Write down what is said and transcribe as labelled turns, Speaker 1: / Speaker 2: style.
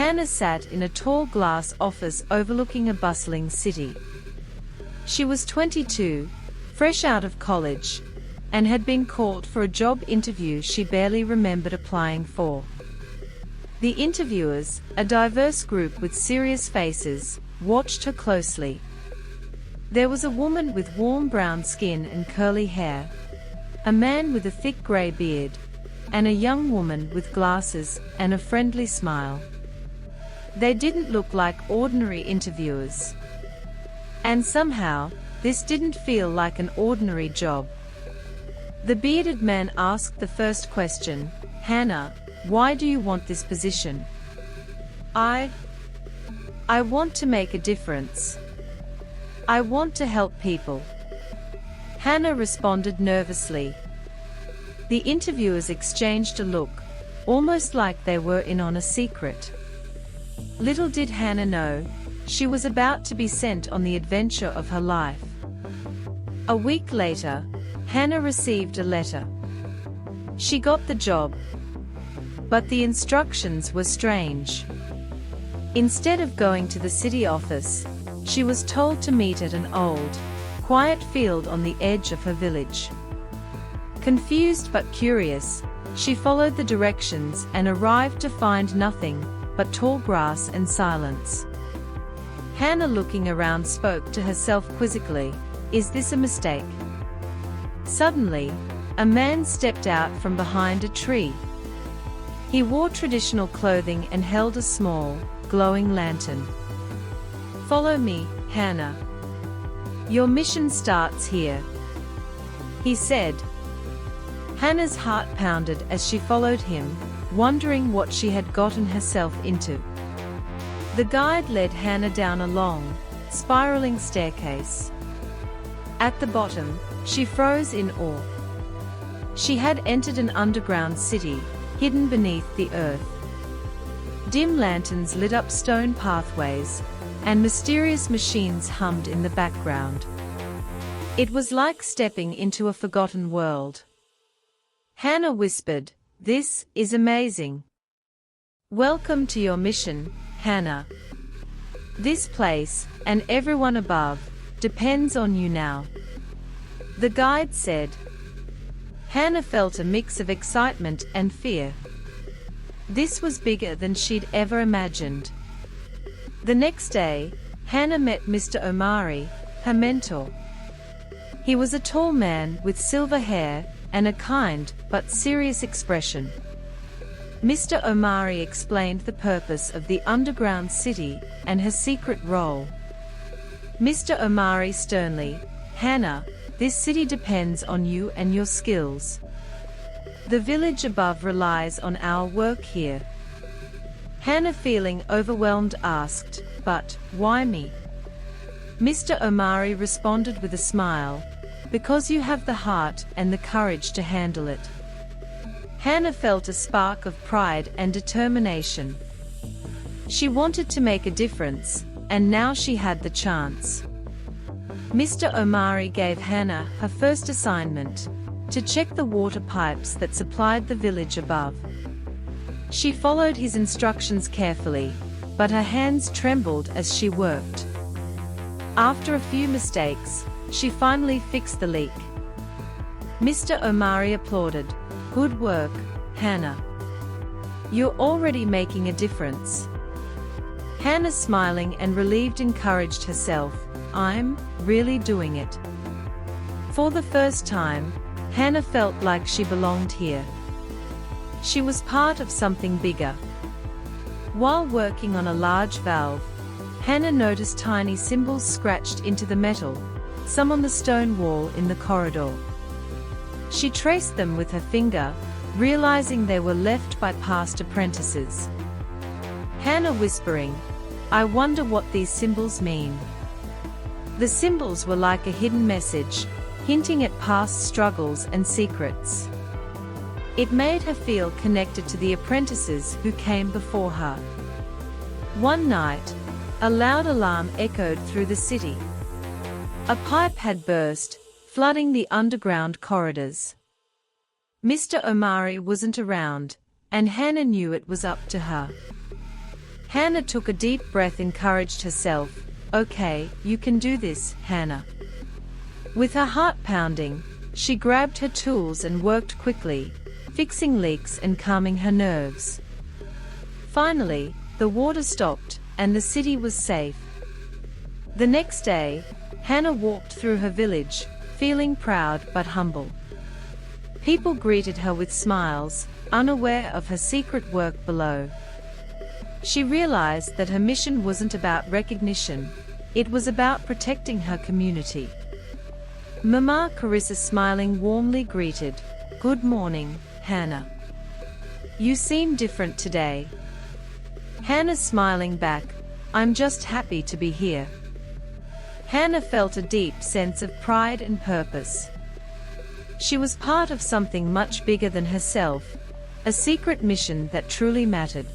Speaker 1: Hanna sat in a tall glass office overlooking a bustling city. She was 22, fresh out of college, and had been called for a job interview she barely remembered applying for. The interviewers, a diverse group with serious faces, watched her closely. There was a woman with warm brown skin and curly hair, a man with a thick grey beard, and a young woman with glasses and a friendly smile. They didn't look like ordinary interviewers. And somehow, this didn't feel like an ordinary job. The bearded man asked the first question, "Hanna, why do you want this position?" I want to make a difference. I want to help people." Hanna responded nervously. The interviewers exchanged a look, almost like they were in on a secret. Little did Hanna know, she was about to be sent on the adventure of her life. A week later, Hanna received a letter. She got the job. But the instructions were strange. Instead of going to the city office, she was told to meet at an old, quiet field on the edge of her village. Confused but curious, she followed the directions and arrived to find nothing but tall grass and silence. Hanna, looking around, spoke to herself quizzically, "Is this a mistake?" Suddenly, a man stepped out from behind a tree. He wore traditional clothing and held a small, glowing lantern. "Follow me, Hanna. Your mission starts here," he said. Hanna's heart pounded as she followed him, wondering what she had gotten herself into. The guide led Hanna down a long, spiraling staircase. At the bottom, she froze in awe. She had entered an underground city, hidden beneath the earth. Dim lanterns lit up stone pathways, and mysterious machines hummed in the background. It was like stepping into a forgotten world. Hanna whispered, "This is amazing. Welcome to your mission, Hanna. This place, and everyone above, depends on you now," the guide said. Hanna felt a mix of excitement and fear. This was bigger than she'd ever imagined. The next day, Hanna met Mr. Omari, her mentor. He was a tall man with silver hair and a kind but serious expression. Mr. Omari explained the purpose of the underground city and her secret role. Mr. Omari sternly, "Hanna, this city depends on you and your skills. The village above relies on our work here." Hanna, feeling overwhelmed, asked, "But why me?" Mr. Omari responded with a smile, "Because you have the heart and the courage to handle it." Hanna felt a spark of pride and determination. She wanted to make a difference, and now she had the chance. Mr. Omari gave Hanna her first assignment, to check the water pipes that supplied the village above. She followed his instructions carefully, but her hands trembled as she worked. After a few mistakes, she finally fixed the leak. Mr. Omari applauded, "Good work, Hanna. You're already making a difference." Hanna, smiling and relieved, encouraged herself, "I'm really doing it." For the first time, Hanna felt like she belonged here. She was part of something bigger. While working on a large valve, Hanna noticed tiny symbols scratched into the metal, some on the stone wall in the corridor. She traced them with her finger, realizing they were left by past apprentices. Hanna whispering, "I wonder what these symbols mean." The symbols were like a hidden message, hinting at past struggles and secrets. It made her feel connected to the apprentices who came before her. One night, a loud alarm echoed through the city. A pipe had burst, flooding the underground corridors. Mr. Omari wasn't around, and Hanna knew it was up to her. Hanna took a deep breath, encouraged herself. Okay, you can do this, Hanna. With her heart pounding, she grabbed her tools and worked quickly, fixing leaks and calming her nerves. Finally, the water stopped, and the city was safe. The next day, Hanna walked through her village, feeling proud but humble. People greeted her with smiles, unaware of her secret work below. She realized that her mission wasn't about recognition, it was about protecting her community. Mama Carissa, smiling warmly, greeted, "Good morning, Hanna. You seem different today." Hanna smiling back, "I'm just happy to be here." Hanna felt a deep sense of pride and purpose. She was part of something much bigger than herself, a secret mission that truly mattered.